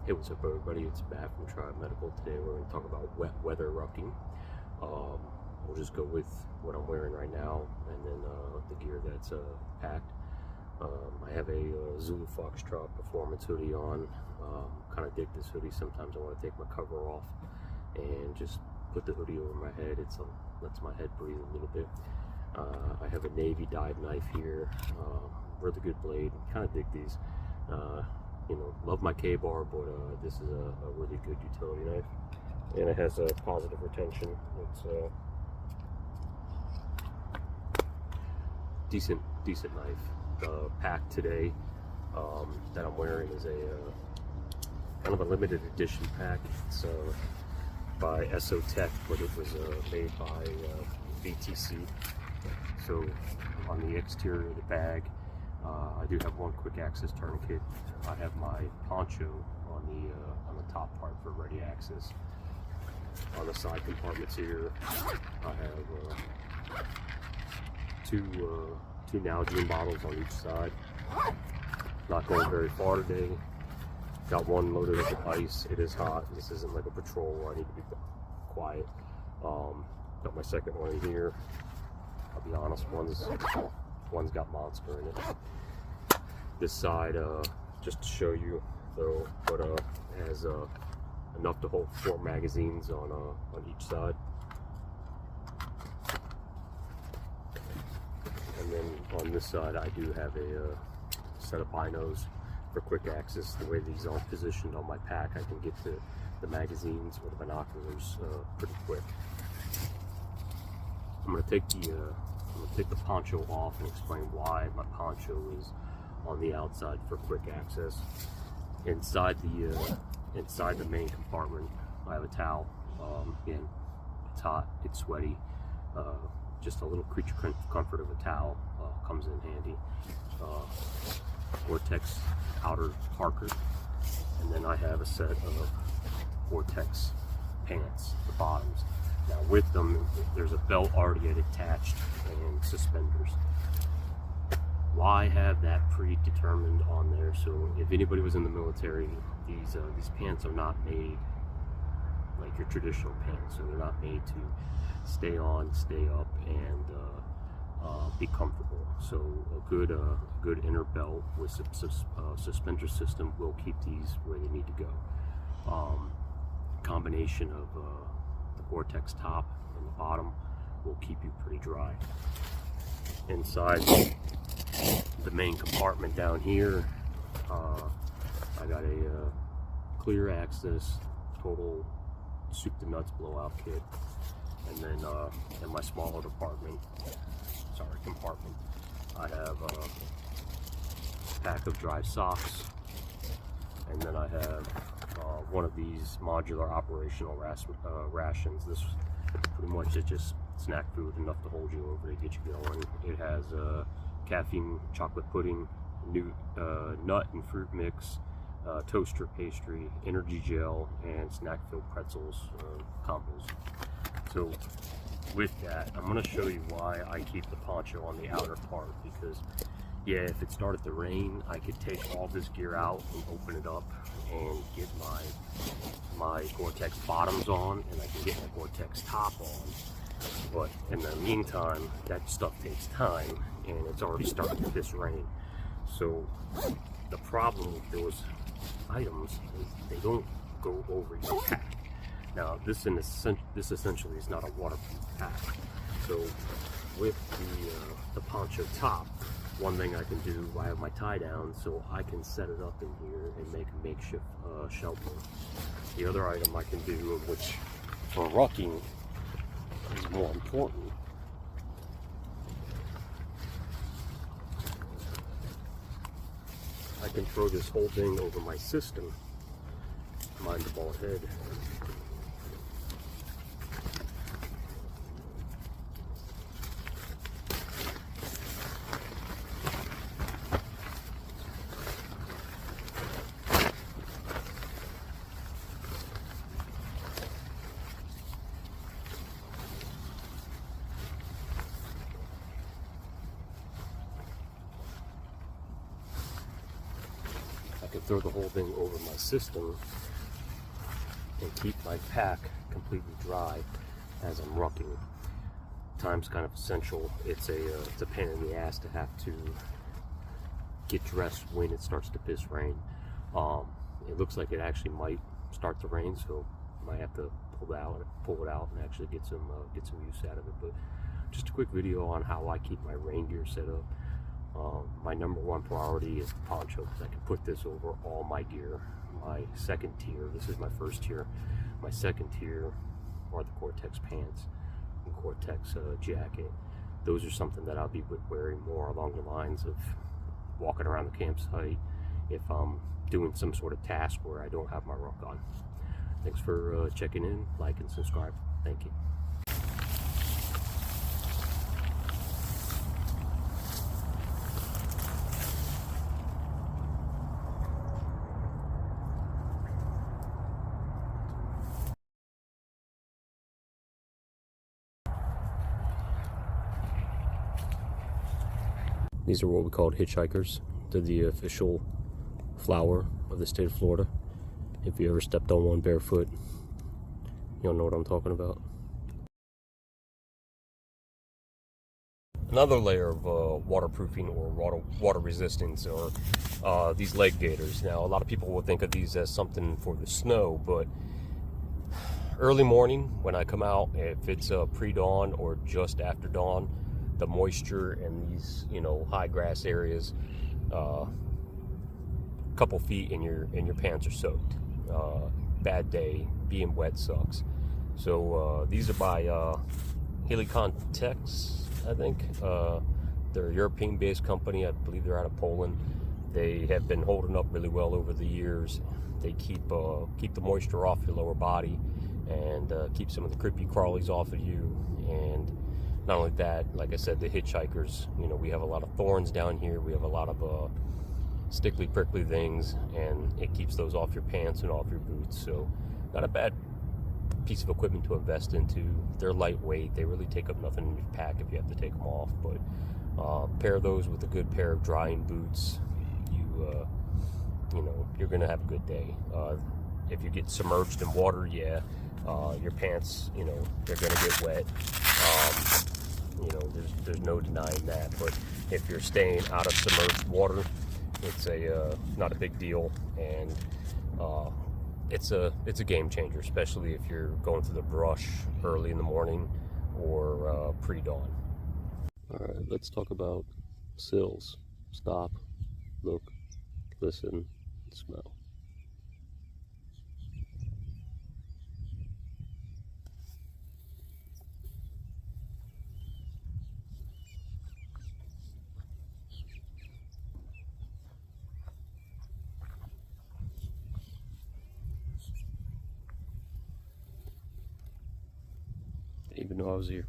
Hey, what's up, everybody? It's Matt from Tribe Medical. Today we're going to talk about wet weather rucking. We'll just go with what I'm wearing right now and then the gear that's packed. I have a Zulu Foxtrot Performance hoodie on. Kind of dig this hoodie. Sometimes I want to take my cover off and just put the hoodie over my head. It lets my head breathe a little bit. I have a navy dyed knife here. Really good blade. Kind of dig these. You know, love my K-bar, but this is a really good utility knife, and it has a positive retention. It's a decent knife. The pack today that I'm wearing is a kind of a limited edition pack. It's by Tech, but it was made by VTC. So on the exterior of the bag, I do have one quick access tourniquet. I have my poncho on the top part for ready access. On the side compartments here, I have two Nalgene bottles on each side. Not going very far today. Got one loaded up with ice. It is hot. This isn't like a patrol where I need to be quiet. Got my second one in here. I'll be honest, one's got Monster in it. This side, just to show you though, but has enough to hold 4 magazines on each side. And then on this side, I do have a set of binos for quick access. The way these are positioned on my pack, I can get to the magazines or the binoculars pretty quick. I'm gonna take the poncho off and explain why my poncho is on the outside for quick access. Inside the main compartment, I have a towel. Again, it's hot, it's sweaty. Just a little creature comfort of a towel comes in handy. Vortex outer parker, and then I have a set of Vortex pants, the bottoms. Now with them, there's a belt already attached and suspenders. Why have that predetermined on there? So if anybody was in the military, these pants are not made like your traditional pants. So they're not made to stay on, stay up, and be comfortable. So a good inner belt with suspender system will keep these where they need to go. Combination of the Vortex top and the bottom will keep you pretty dry. Inside the main compartment down here, I got a clear access total soup to nuts blowout kit, and then in my smaller compartment, I have a pack of dry socks, and then I have one of these modular operational rations. This pretty much is just snack food, enough to hold you over to get you going. It has caffeine chocolate pudding, nut and fruit mix, toaster pastry, energy gel, and snack filled pretzels combos. So with that, I'm going to show you why I keep the poncho on the outer part, because yeah, if it started to rain, I could take all this gear out and open it up and get my Gore-Tex bottoms on, and I can get my Gore-Tex top on. But in the meantime, that stuff takes time, and it's already starting to piss rain. So the problem with those items is they don't go over your pack. Now this essentially is not a waterproof pack. So with the poncho top, one thing I can do, I have my tie down, so I can set it up in here and make a makeshift shelter. The other item I can do, which for rucking is more important, I can throw this whole thing over my system. Mind the bald head. throw the whole thing over my system and keep my pack completely dry as I'm rucking. Time's kind of essential. It's a pain in the ass to have to get dressed when it starts to piss rain. It looks like it actually might start to rain, so I might have to pull it out and actually get some use out of it. But just a quick video on how I keep my rain gear set up. My number one priority is the poncho, because I can put this over all my gear. My second tier, this is my first tier, my second tier are the Gore-Tex pants and Gore-Tex jacket. Those are something that I'll be wearing more along the lines of walking around the campsite if I'm doing some sort of task where I don't have my ruck on. Thanks for checking in, like and subscribe. Thank you. These are what we call hitchhikers. They're the official flower of the state of Florida. If you ever stepped on one barefoot, you'll know what I'm talking about. Another layer of waterproofing or water resistance are these leg gaiters. Now, a lot of people will think of these as something for the snow, but early morning when I come out, if it's pre-dawn or just after dawn, the moisture in these, high grass areas, couple feet in your pants are soaked. Bad day, being wet sucks. So these are by Tex, I think. They're a European-based company. I believe they're out of Poland. They have been holding up really well over the years. They keep the moisture off your lower body and keep some of the creepy crawlies off of you. And not only that, like I said, the hitchhikers, we have a lot of thorns down here. We have a lot of stickly, prickly things, and it keeps those off your pants and off your boots. So not a bad piece of equipment to invest into. They're lightweight. They really take up nothing in your pack if you have to take them off. But pair those with a good pair of drying boots, you're gonna have a good day. If you get submerged in water, your pants, they're gonna get wet. There's no denying that. But if you're staying out of submerged water, it's not a big deal, and it's a game changer, especially if you're going through the brush early in the morning or pre-dawn. All right, let's talk about sills. Stop, look, listen, smell. Didn't even know I was here.